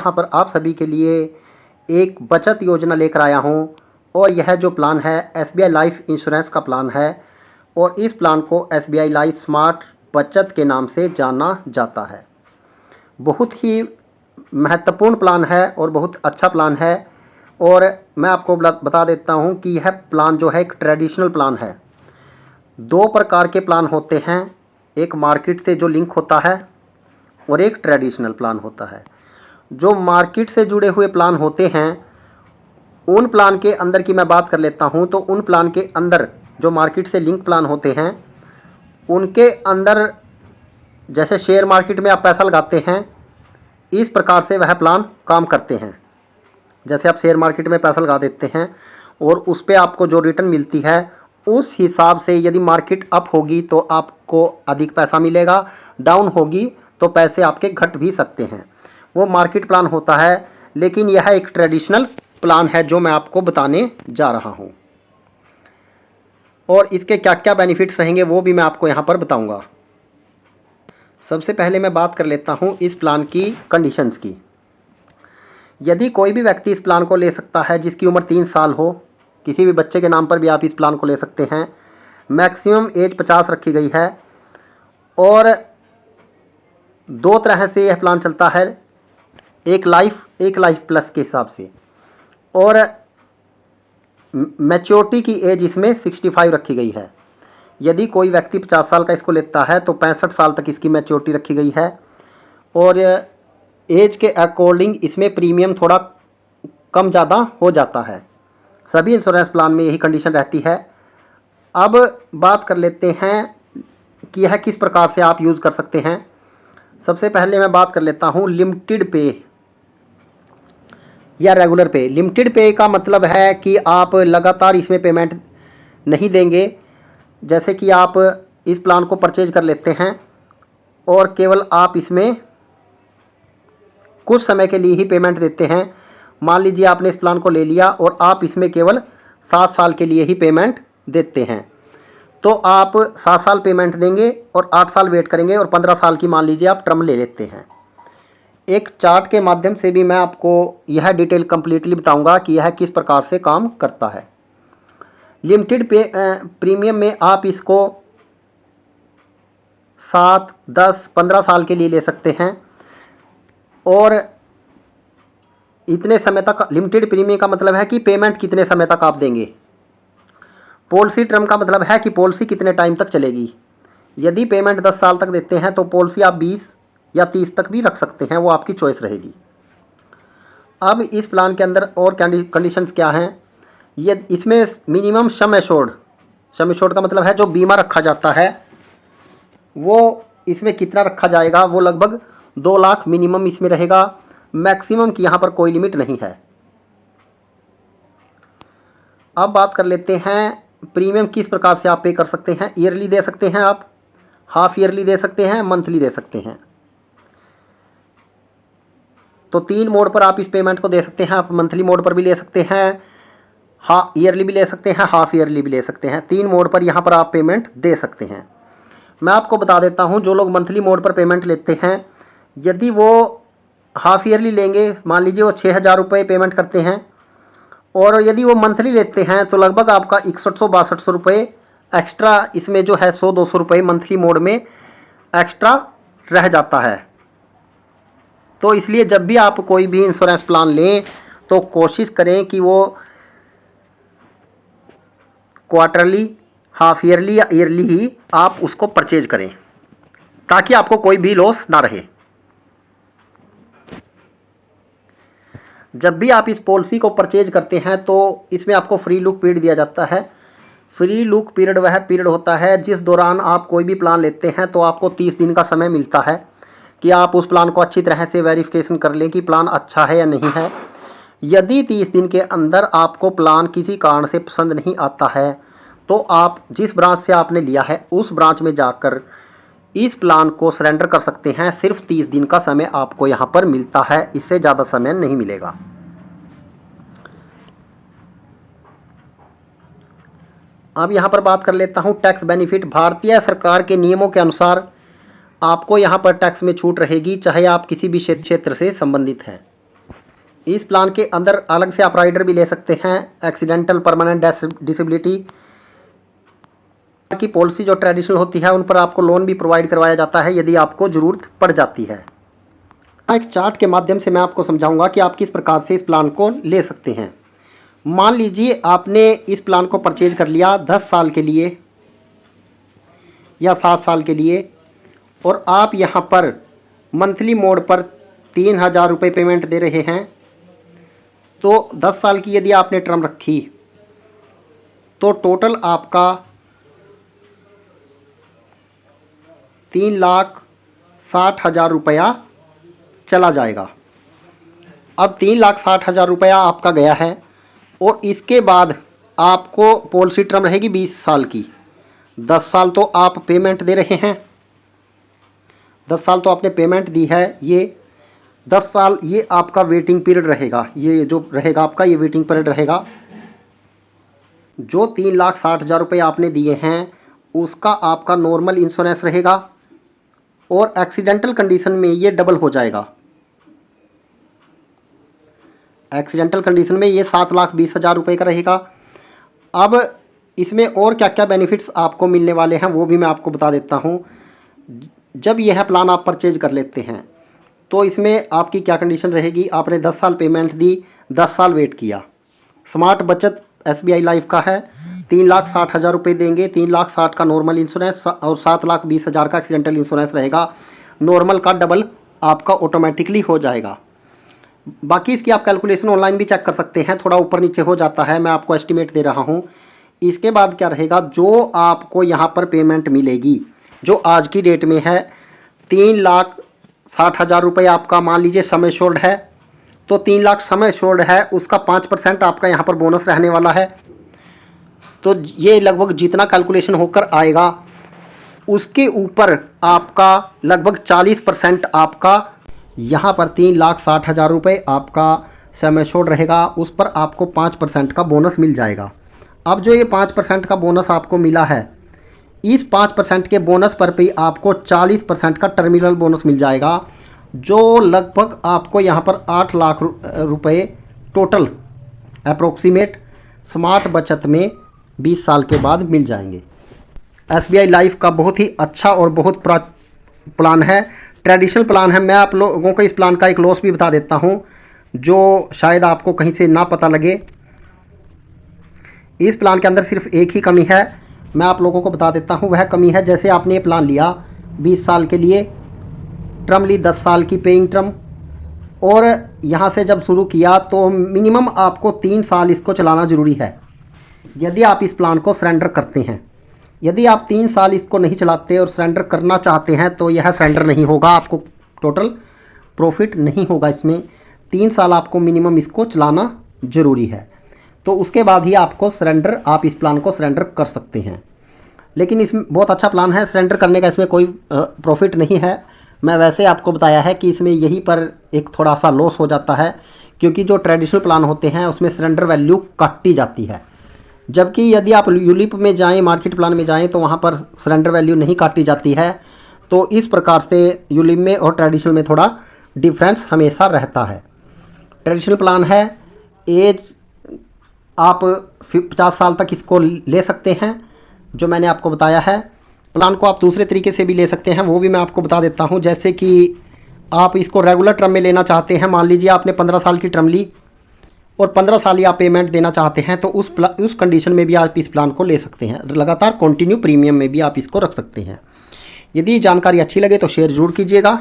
यहाँ पर आप सभी के लिए एक बचत योजना लेकर आया हूँ और यह जो प्लान है SBI लाइफ इंश्योरेंस का प्लान है और इस प्लान को SBI लाइफ स्मार्ट बचत के नाम से जाना जाता है। बहुत ही महत्वपूर्ण प्लान है और बहुत अच्छा प्लान है और मैं आपको बता देता हूँ कि यह प्लान जो है एक ट्रेडिशनल प्लान है। दो प्रकार के प्लान होते हैं, एक मार्केट से जो लिंक होता है और एक ट्रेडिशनल प्लान होता है। जो मार्केट से जुड़े हुए प्लान होते हैं उन प्लान के अंदर की मैं बात कर लेता हूं, तो उन प्लान के अंदर जो मार्केट से लिंक प्लान होते हैं उनके अंदर जैसे शेयर मार्केट में आप पैसा लगाते हैं इस प्रकार से वह प्लान काम करते हैं। जैसे आप शेयर मार्केट में पैसा लगा देते हैं और उस पर आपको जो रिटर्न मिलती है उस हिसाब से यदि मार्केट अप होगी तो आपको अधिक पैसा मिलेगा, डाउन होगी तो पैसे आपके घट भी सकते हैं। वो मार्केट प्लान होता है, लेकिन यह एक ट्रेडिशनल प्लान है जो मैं आपको बताने जा रहा हूं और इसके क्या क्या बेनिफिट्स रहेंगे वो भी मैं आपको यहां पर बताऊंगा। सबसे पहले मैं बात कर लेता हूं इस प्लान की कंडीशंस की। यदि कोई भी व्यक्ति इस प्लान को ले सकता है जिसकी उम्र 3 साल हो, किसी भी बच्चे के नाम पर भी आप इस प्लान को ले सकते हैं। मैक्सिमम एज 50 रखी गई है और दो तरह से यह प्लान चलता है, एक लाइफ प्लस के हिसाब से, और मैच्योरिटी की एज इसमें 65 रखी गई है। यदि कोई व्यक्ति 50 साल का इसको लेता है तो 65 साल तक इसकी मैच्योरिटी रखी गई है और एज के अकॉर्डिंग इसमें प्रीमियम थोड़ा कम ज़्यादा हो जाता है। सभी इंश्योरेंस प्लान में यही कंडीशन रहती है। अब बात कर लेते हैं कि यह किस प्रकार से आप यूज़ कर सकते हैं। सबसे पहले मैं बात कर लेता हूं लिमिटेड पे या रेगुलर पे। लिमिटेड पे का मतलब है कि आप लगातार इसमें पेमेंट नहीं देंगे। जैसे कि आप इस प्लान को परचेज कर लेते हैं और केवल आप इसमें कुछ समय के लिए ही पेमेंट देते हैं। मान लीजिए आपने इस प्लान को ले लिया और आप इसमें केवल 7 साल के लिए ही पेमेंट देते हैं, तो आप 7 साल पेमेंट देंगे और 8 साल वेट करेंगे और 15 साल की मान लीजिए आप टर्म ले लेते हैं। एक चार्ट के माध्यम से भी मैं आपको यह डिटेल कंप्लीटली बताऊंगा कि यह किस प्रकार से काम करता है। लिमिटेड पे प्रीमियम में आप इसको 7, 10, 15 साल के लिए ले सकते हैं और इतने समय तक। लिमिटेड प्रीमियम का मतलब है कि पेमेंट कितने समय तक आप देंगे। पॉलिसी टर्म का मतलब है कि पॉलिसी कितने टाइम तक चलेगी। यदि पेमेंट 10 साल तक देते हैं तो पॉलिसी आप 20 या 30 तक भी रख सकते हैं, वो आपकी चॉइस रहेगी। अब इस प्लान के अंदर और कंडीशंस क्या हैं, ये इसमें मिनिमम सम एश्योर्ड का मतलब है जो बीमा रखा जाता है वो इसमें कितना रखा जाएगा, वो लगभग 2 लाख मिनिमम इसमें रहेगा। मैक्सिमम की यहाँ पर कोई लिमिट नहीं है। अब बात कर लेते हैं प्रीमियम किस प्रकार से आप पे कर सकते हैं। ईयरली दे सकते हैं, आप हाफ ईयरली दे सकते हैं, मंथली दे सकते हैं। तो 3 मोड पर आप इस पेमेंट को दे सकते हैं। आप मंथली मोड पर भी ले सकते हैं, ईयरली भी ले सकते हैं, हाफ ईयरली भी ले सकते हैं। 3 मोड पर यहाँ पर आप पेमेंट दे सकते हैं। मैं आपको बता देता हूँ, जो लोग मंथली मोड पर पेमेंट लेते हैं, यदि वो हाफ ईयरली लेंगे, मान लीजिए वो 6,000 रुपये पेमेंट करते हैं और यदि वो मंथली लेते हैं तो लगभग आपका 6100-6200 रुपये एक्स्ट्रा इसमें जो है 100-200 रुपये मंथली मोड में एक्स्ट्रा रह जाता है। तो इसलिए जब भी आप कोई भी इंश्योरेंस प्लान लें तो कोशिश करें कि वो क्वार्टरली, हाफ ईयरली या ईयरली ही आप उसको परचेज करें ताकि आपको कोई भी लॉस ना रहे। जब भी आप इस पॉलिसी को परचेज करते हैं तो इसमें आपको फ्री लुक पीरियड दिया जाता है। फ्री लुक पीरियड वह पीरियड होता है जिस दौरान आप कोई भी प्लान लेते हैं तो आपको 30 दिन का समय मिलता है कि आप उस प्लान को अच्छी तरह से वेरिफिकेशन कर लें कि प्लान अच्छा है या नहीं है। यदि 30 दिन के अंदर आपको प्लान किसी कारण से पसंद नहीं आता है तो आप जिस ब्रांच से आपने लिया है उस ब्रांच में जाकर इस प्लान को सरेंडर कर सकते हैं। सिर्फ 30 दिन का समय आपको यहाँ पर मिलता है, इससे ज़्यादा समय नहीं मिलेगा। अब यहाँ पर बात कर लेता हूँ टैक्स बेनिफिट। भारतीय सरकार के नियमों के अनुसार आपको यहाँ पर टैक्स में छूट रहेगी, चाहे आप किसी भी क्षेत्र से संबंधित हैं। इस प्लान के अंदर अलग से आप राइडर भी ले सकते हैं। एक्सीडेंटल परमानेंट डिसेबिलिटी की पॉलिसी जो ट्रेडिशनल होती है उन पर आपको लोन भी प्रोवाइड करवाया जाता है यदि आपको ज़रूरत पड़ जाती है। एक चार्ट के माध्यम से मैं आपको समझाऊंगा कि आप किस प्रकार से इस प्लान को ले सकते हैं। मान लीजिए आपने इस प्लान को परचेज कर लिया 10 साल के लिए या 7 साल के लिए, और आप यहाँ पर मंथली मोड पर 3000 रुपये पेमेंट दे रहे हैं। तो 10 साल की यदि आपने टर्म रखी तो टोटल आपका 3,60,000 रुपया चला जाएगा। अब 3,60,000 रुपया आपका गया है और इसके बाद आपको पॉलिसी टर्म रहेगी 20 साल की। 10 साल तो आप पेमेंट दे रहे हैं, 10 साल तो आपने पेमेंट दी है। ये 10 साल ये आपका वेटिंग पीरियड रहेगा, ये जो रहेगा आपका ये वेटिंग पीरियड रहेगा। जो 3,60,000 रुपये आपने दिए हैं उसका आपका नॉर्मल इंश्योरेंस रहेगा और एक्सीडेंटल कंडीशन में ये डबल हो जाएगा। एक्सीडेंटल कंडीशन में ये 7,20,000 रुपये का रहेगा। अब इसमें और क्या क्या बेनिफिट्स आपको मिलने वाले हैं वो भी मैं आपको बता देता हूँ। जब यह प्लान आप परचेज कर लेते हैं तो इसमें आपकी क्या कंडीशन रहेगी। आपने 10 साल पेमेंट दी, 10 साल वेट किया। स्मार्ट बचत SBI लाइफ का है, 3,60,000 रुपये देंगे। 3,60,000 का नॉर्मल इंश्योरेंस और 7,20,000 का एक्सीडेंटल इंश्योरेंस रहेगा। नॉर्मल का डबल आपका ऑटोमेटिकली हो जाएगा। बाकी इसकी आप कैलकुलेशन ऑनलाइन भी चेक कर सकते हैं, थोड़ा ऊपर नीचे हो जाता है, मैं आपको एस्टिमेट दे रहा हूँ। इसके बाद क्या रहेगा, जो आपको यहाँ पर पेमेंट मिलेगी जो आज की डेट में है 3,60,000 रुपये आपका मान लीजिए सम एश्योर्ड है, तो 3 लाख सम एश्योर्ड है, उसका 5% आपका यहाँ पर बोनस रहने वाला है। तो ये लगभग जितना कैलकुलेशन होकर आएगा उसके ऊपर आपका लगभग 40% आपका यहाँ पर 3,60,000 रुपये आपका सम एश्योर्ड रहेगा, उस पर आपको 5% का बोनस मिल जाएगा। अब जो ये 5% का बोनस आपको मिला है, इस 5% के बोनस पर भी आपको 40% का टर्मिनल बोनस मिल जाएगा, जो लगभग आपको यहाँ पर 8 लाख रुपये टोटल अप्रोक्सीमेट स्मार्ट बचत में 20 साल के बाद मिल जाएंगे। SBI लाइफ का बहुत ही अच्छा और बहुत प्लान है, ट्रेडिशनल प्लान है। मैं आप लोगों को इस प्लान का एक लॉस भी बता देता हूँ जो शायद आपको कहीं से ना पता लगे। इस प्लान के अंदर सिर्फ एक ही कमी है, मैं आप लोगों को बता देता हूँ। वह कमी है, जैसे आपने ये प्लान लिया 20 साल के लिए, टर्म ली 10 साल की पेइंग टर्म, और यहाँ से जब शुरू किया तो मिनिमम आपको 3 साल इसको चलाना ज़रूरी है यदि आप इस प्लान को सरेंडर करते हैं। यदि आप 3 साल इसको नहीं चलाते और सरेंडर करना चाहते हैं तो यह सरेंडर नहीं होगा, आपको टोटल प्रॉफिट नहीं होगा इसमें। 3 साल आपको मिनिमम इसको चलाना ज़रूरी है, तो उसके बाद ही आपको सरेंडर, आप इस प्लान को सरेंडर कर सकते हैं। लेकिन इसमें बहुत अच्छा प्लान है, सरेंडर करने का इसमें कोई प्रॉफिट नहीं है। मैं वैसे आपको बताया है कि इसमें यहीं पर एक थोड़ा सा लॉस हो जाता है, क्योंकि जो ट्रेडिशनल प्लान होते हैं उसमें सरेंडर वैल्यू काटी जाती है, जबकि यदि आप यूलिप में जाएं, मार्केट प्लान में जाएं तो वहाँ पर सरेंडर वैल्यू नहीं काटी जाती है। तो इस प्रकार से यूलिप में और ट्रेडिशनल में थोड़ा डिफरेंस हमेशा रहता है। ट्रेडिशनल प्लान है, एज आप 50 साल तक इसको ले सकते हैं जो मैंने आपको बताया है। प्लान को आप दूसरे तरीके से भी ले सकते हैं, वो भी मैं आपको बता देता हूं। जैसे कि आप इसको रेगुलर टर्म में लेना चाहते हैं, मान लीजिए आपने 15 साल की टर्म ली और 15 साल ही आप पेमेंट देना चाहते हैं, तो उस कंडीशन में भी आप इस प्लान को ले सकते हैं। लगातार कंटिन्यू प्रीमियम में भी आप इसको रख सकते हैं। यदि जानकारी अच्छी लगे तो शेयर ज़रूर कीजिएगा।